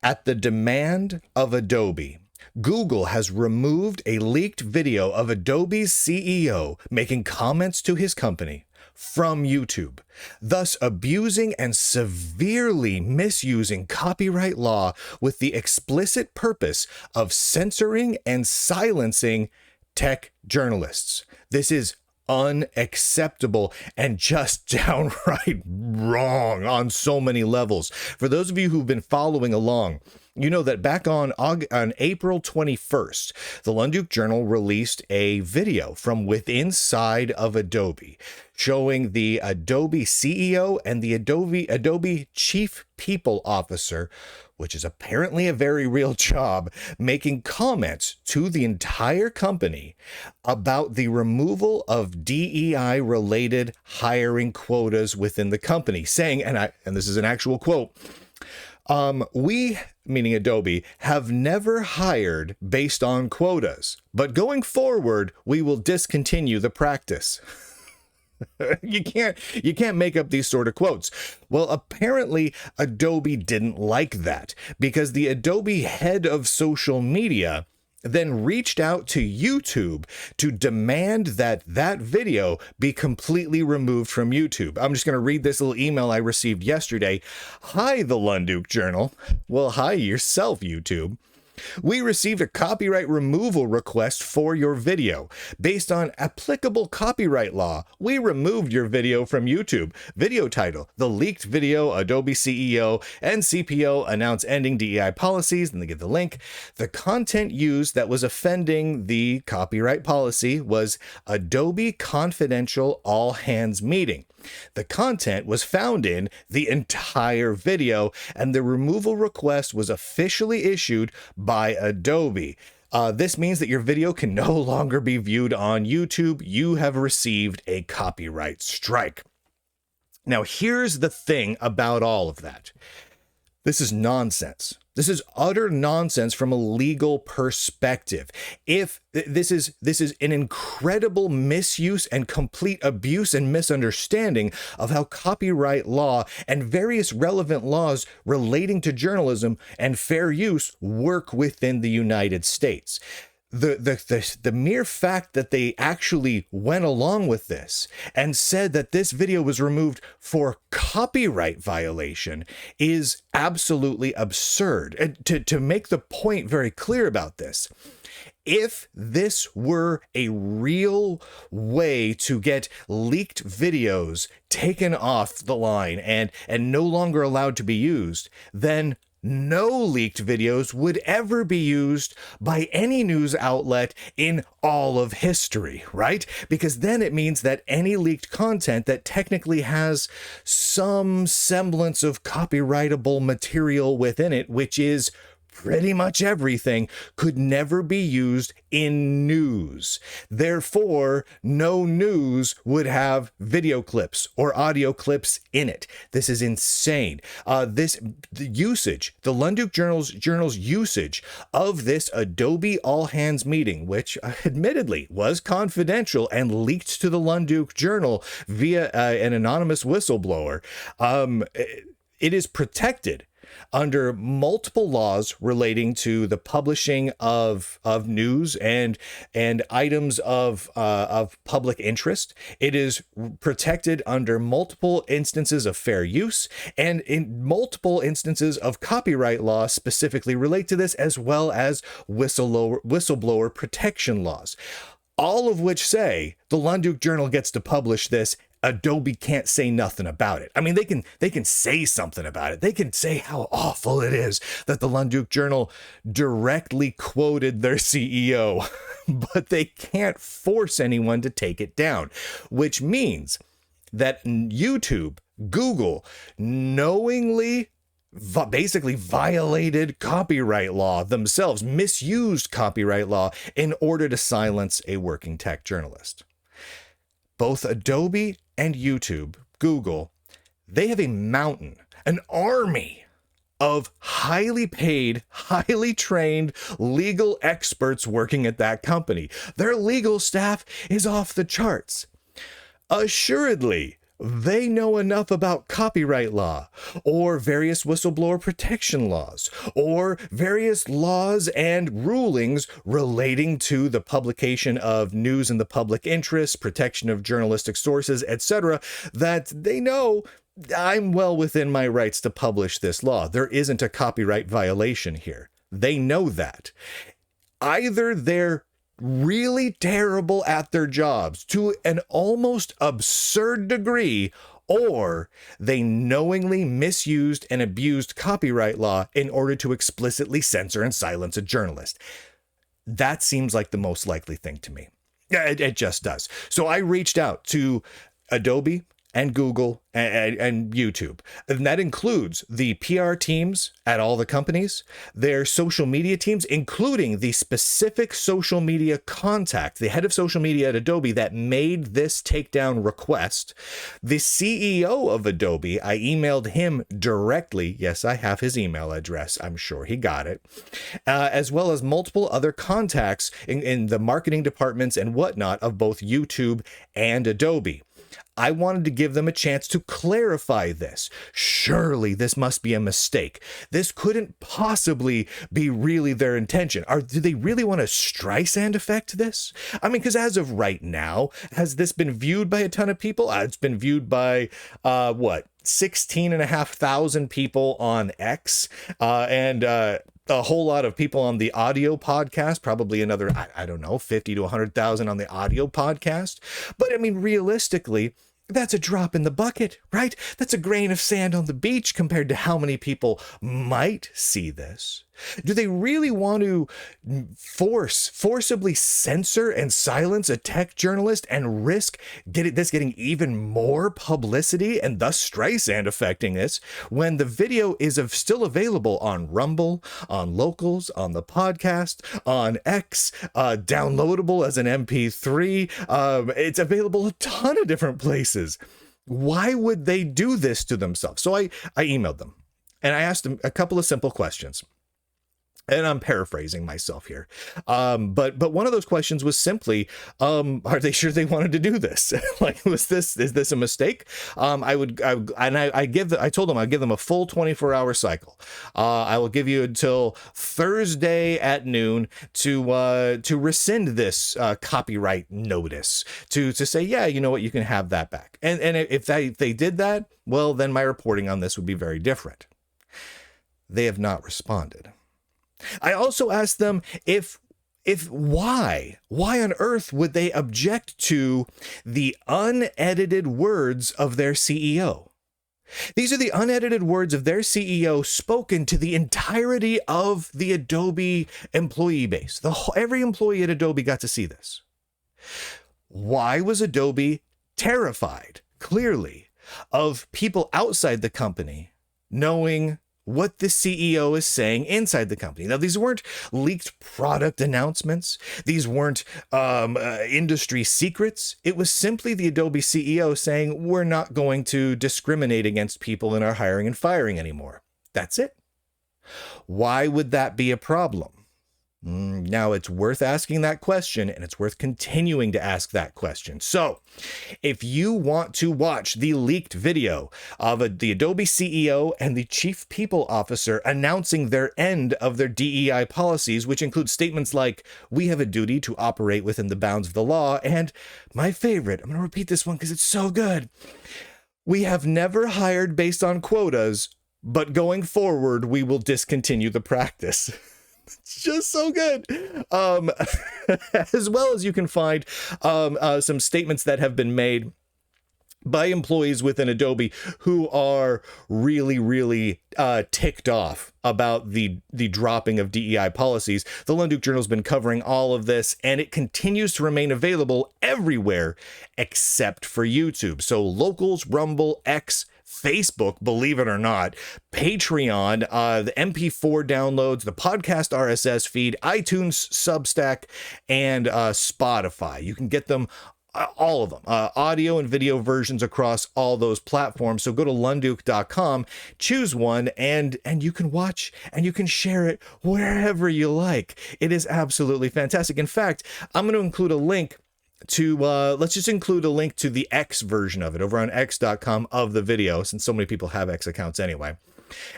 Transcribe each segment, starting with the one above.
At the demand of Adobe, Google has removed a leaked video of Adobe's CEO making comments to his company from YouTube, thus abusing and severely misusing copyright law with the explicit purpose of censoring and silencing tech journalists. This is unacceptable and just downright wrong on so many levels. For those of you who've been following along, you know that back on April 21st, the Lunduke Journal released a video from inside of Adobe showing the Adobe CEO and the Adobe Chief People Officer, which is apparently a very real job, making comments to the entire company about the removal of DEI-related hiring quotas within the company, saying, and this is an actual quote, we, meaning Adobe, have never hired based on quotas, but going forward, we will discontinue the practice. You can't make up these sort of quotes. Well, apparently Adobe didn't like that because the Adobe head of social media then reached out to YouTube to demand that video be completely removed from YouTube. I'm just going to read this little email I received yesterday. Hi, the Lunduke Journal. Well, hi yourself, YouTube. We received a copyright removal request for your video. Based on applicable copyright law, we removed your video from YouTube. Video title, the leaked video, Adobe CEO and CPO announce ending DEI policies, and they give the link. The content used that was offending the copyright policy was Adobe Confidential All Hands Meeting. The content was found in the entire video, and the removal request was officially issued by Adobe. This means that your video can no longer be viewed on YouTube. You have received a copyright strike. Now, here's the thing about all of that. This is nonsense. This is utter nonsense from a legal perspective. If this is an incredible misuse and complete abuse and misunderstanding of how copyright law and various relevant laws relating to journalism and fair use work within the United States. The mere fact that they actually went along with this and said that this video was removed for copyright violation is absolutely absurd. And to make the point very clear about this, if this were a real way to get leaked videos taken off the line and no longer allowed to be used, then no leaked videos would ever be used by any news outlet in all of history, right? Because then it means that any leaked content that technically has some semblance of copyrightable material within it, which is pretty much everything, could never be used in news. Therefore, no news would have video clips or audio clips in it. This is insane. The Lunduke Journal's usage of this Adobe all hands meeting, which admittedly was confidential and leaked to the Lunduke Journal via an anonymous whistleblower, it is protected under multiple laws relating to the publishing of news and items of public interest. It is protected under multiple instances of fair use and in multiple instances of copyright law specifically relate to this, as well as whistleblower protection laws. All of which say the Lunduke Journal gets to publish this. Adobe can't say nothing about it. I mean, they can say something about it. They can say how awful it is that the Lunduke Journal directly quoted their CEO, but they can't force anyone to take it down, which means that YouTube, Google, knowingly basically violated copyright law themselves, misused copyright law in order to silence a working tech journalist. Both Adobe and YouTube, Google, they have a mountain, an army of highly paid, highly trained legal experts working at that company. Their legal staff is off the charts. Assuredly, they know enough about copyright law or various whistleblower protection laws or various laws and rulings relating to the publication of news in the public interest, protection of journalistic sources, etc., that they know I'm well within my rights to publish this law. There isn't a copyright violation here. They know that. Either they're really terrible at their jobs to an almost absurd degree, or they knowingly misused and abused copyright law in order to explicitly censor and silence a journalist. That seems like the most likely thing to me. It just does. So I reached out to Adobe and Google and YouTube. And that includes the PR teams at all the companies, their social media teams, including the specific social media contact, the head of social media at Adobe that made this takedown request. The CEO of Adobe, I emailed him directly. Yes, I have his email address. I'm sure he got it. As well as multiple other contacts in the marketing departments and whatnot of both YouTube and Adobe. I wanted to give them a chance to clarify this. Surely this must be a mistake. This couldn't possibly be really their intention. Do they really want to Streisand effect this? I mean, because as of right now, has this been viewed by a ton of people? It's been viewed by, 16,500 people on X, and a whole lot of people on the audio podcast, probably another, I don't know, 50 to 100,000 on the audio podcast. But I mean, realistically, that's a drop in the bucket, right? That's a grain of sand on the beach compared to how many people might see this. Do they really want to forcibly censor and silence a tech journalist and risk this getting even more publicity and thus Streisand affecting this when the video is still available on Rumble, on Locals, on the podcast, on X, downloadable as an MP3. It's available a ton of different places. Why would they do this to themselves? So I emailed them and I asked them a couple of simple questions. And I'm paraphrasing myself here. But one of those questions was simply, are they sure they wanted to do this? Like, is this a mistake? I told them I'd give them a full 24-hour cycle. I will give you until Thursday at noon to rescind this copyright notice, to say, yeah, you know what, you can have that back. And if they did that, well, then my reporting on this would be very different. They have not responded. I also asked them why on earth would they object to the unedited words of their CEO? These are the unedited words of their CEO spoken to the entirety of the Adobe employee base. Every employee at Adobe got to see this. Why was Adobe terrified, clearly, of people outside the company knowing what the CEO is saying inside the company? Now, these weren't leaked product announcements. These weren't industry secrets. It was simply the Adobe CEO saying, we're not going to discriminate against people in our hiring and firing anymore. That's it. Why would that be a problem? Now, it's worth asking that question, and it's worth continuing to ask that question. So, if you want to watch the leaked video of the Adobe CEO and the Chief People Officer announcing their end of their DEI policies, which include statements like, we have a duty to operate within the bounds of the law, and my favorite, I'm going to repeat this one because it's so good, we have never hired based on quotas, but going forward, we will discontinue the practice. It's just so good. As well as you can find some statements that have been made by employees within Adobe who are really, really ticked off about the dropping of DEI policies. The Lunduke Journal has been covering all of this, and it continues to remain available everywhere except for YouTube. So Locals, Rumble, X, Facebook, believe it or not, Patreon, the MP4 downloads, the podcast RSS feed, iTunes, Substack, and Spotify. You can get them, all of them, audio and video versions across all those platforms. So go to lunduke.com, choose one, and you can watch and you can share it wherever you like. It is absolutely fantastic. In fact, I'm going to include a link to, let's just include a link to the X version of it over on x.com of the video, since so many people have X accounts anyway.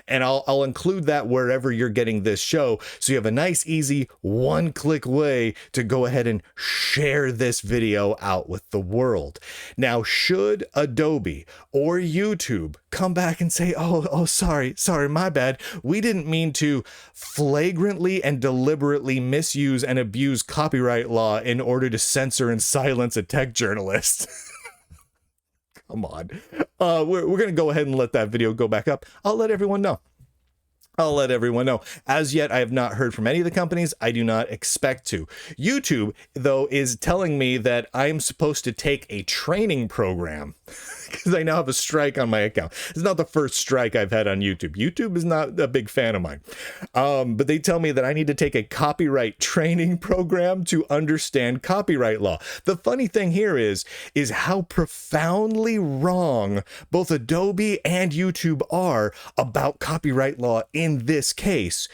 And I'll include that wherever you're getting this show, so you have a nice, easy, one-click way to go ahead and share this video out with the world. Now, should Adobe or YouTube come back and say, oh, sorry, my bad, we didn't mean to flagrantly and deliberately misuse and abuse copyright law in order to censor and silence a tech journalist. Come on. We're going to go ahead and let that video go back up. I'll let everyone know. As yet, I have not heard from any of the companies. I do not expect to. YouTube, though, is telling me that I'm supposed to take a training program because I now have a strike on my account. It's not the first strike I've had on YouTube. YouTube is not a big fan of mine. But they tell me that I need to take a copyright training program to understand copyright law. The funny thing here is how profoundly wrong both Adobe and YouTube are about copyright law in this case.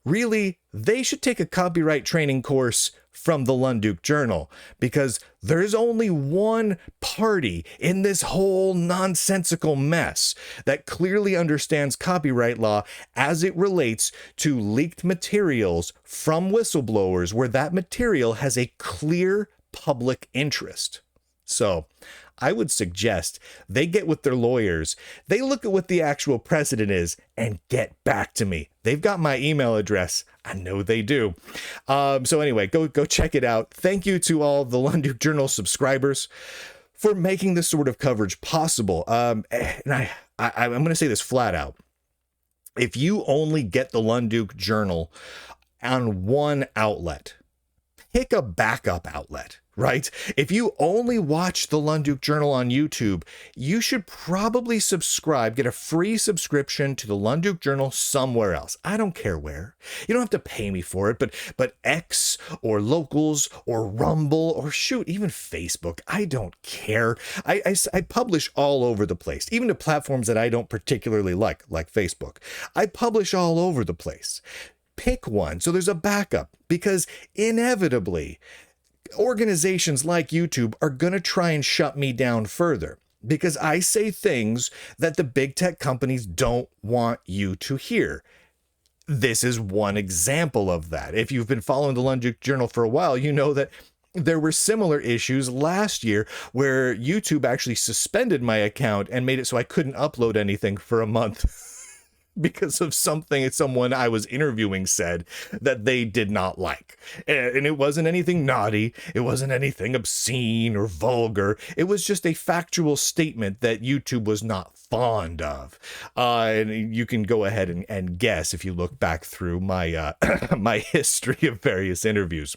Really, they should take a copyright training course from the Lunduke Journal, because there's only one party in this whole nonsensical mess that clearly understands copyright law as it relates to leaked materials from whistleblowers where that material has a clear public interest. So I would suggest they get with their lawyers, they look at what the actual precedent is, and get back to me. They've got my email address. I know they do. So anyway, go check it out. Thank you to all the Lunduke Journal subscribers for making this sort of coverage possible. And I'm going to say this flat out. If you only get the Lunduke Journal on one outlet, pick a backup outlet. Right? If you only watch the Lunduke Journal on YouTube, you should probably subscribe, get a free subscription to the Lunduke Journal somewhere else. I don't care where. You don't have to pay me for it, but X or Locals or Rumble or shoot, even Facebook. I don't care. I publish all over the place, even to platforms that I don't particularly like Facebook. I publish all over the place. Pick one so there's a backup, because inevitably, organizations like YouTube are going to try and shut me down further because I say things that the big tech companies don't want you to hear. This is one example of that. If you've been following the Lunduke Journal for a while, you know that there were similar issues last year where YouTube actually suspended my account and made it so I couldn't upload anything for a month. Because of something someone I was interviewing said that they did not like. And it wasn't anything naughty. It wasn't anything obscene or vulgar. It was just a factual statement that YouTube was not fond of. And you can go ahead and guess if you look back through my my history of various interviews.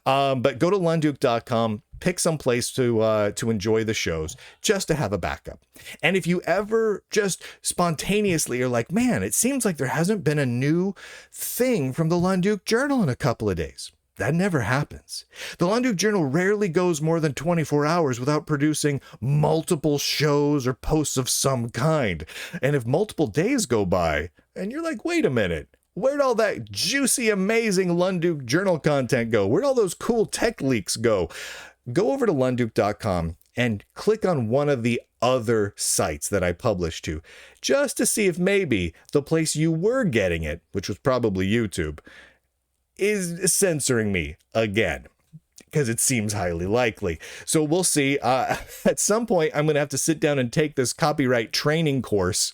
But go to lunduke.com. Pick some place to enjoy the shows, just to have a backup. And if you ever just spontaneously are like, man, it seems like there hasn't been a new thing from the Lunduke Journal in a couple of days. That never happens. The Lunduke Journal rarely goes more than 24 hours without producing multiple shows or posts of some kind. And if multiple days go by, and you're like, wait a minute, where'd all that juicy, amazing Lunduke Journal content go? Where'd all those cool tech leaks go? Go over to lunduke.com and click on one of the other sites that I publish to, just to see if maybe the place you were getting it, which was probably YouTube, is censoring me again, because it seems highly likely. So we'll see. At some point, I'm going to have to sit down and take this copyright training course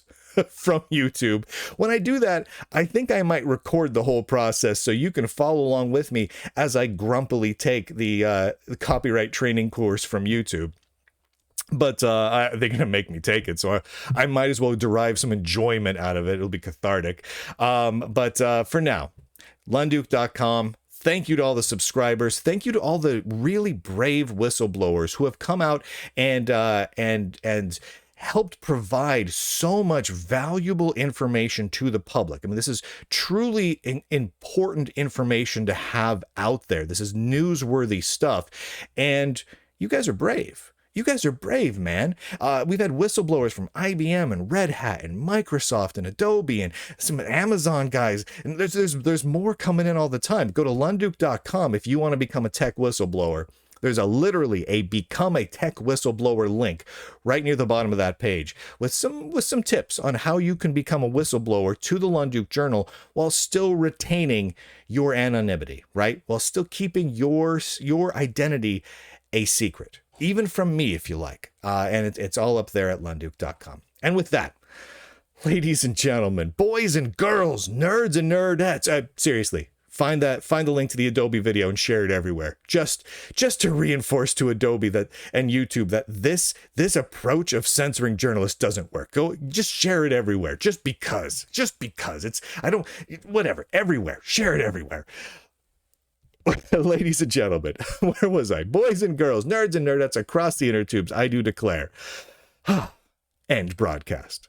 from YouTube. When I do that, I think I might record the whole process so you can follow along with me as I grumpily take the copyright training course from YouTube. But they're going to make me take it, so I might as well derive some enjoyment out of it. It'll be cathartic. But for now, lunduke.com. Thank you to all the subscribers. Thank you to all the really brave whistleblowers who have come out and helped provide so much valuable information to the public. I mean, this is truly important information to have out there. This is newsworthy stuff. And you guys are brave. You guys are brave, man. We've had whistleblowers from IBM and Red Hat and Microsoft and Adobe and some Amazon guys. And there's more coming in all the time. Go to lunduke.com if you want to become a tech whistleblower. There's literally a Become a Tech Whistleblower link right near the bottom of that page with some tips on how you can become a whistleblower to the Lunduke Journal while still retaining your anonymity, right? While still keeping your identity a secret, even from me, if you like. And it's all up there at lunduke.com. And with that, ladies and gentlemen, boys and girls, nerds and nerdettes, seriously, find the link to the Adobe video and share it everywhere. Just to reinforce to Adobe and YouTube that this approach of censoring journalists doesn't work. Just share it everywhere. Just because whatever, everywhere. Share it everywhere. Ladies and gentlemen, where was I? Boys and girls, nerds and nerdettes across the inner tubes, I do declare. End broadcast.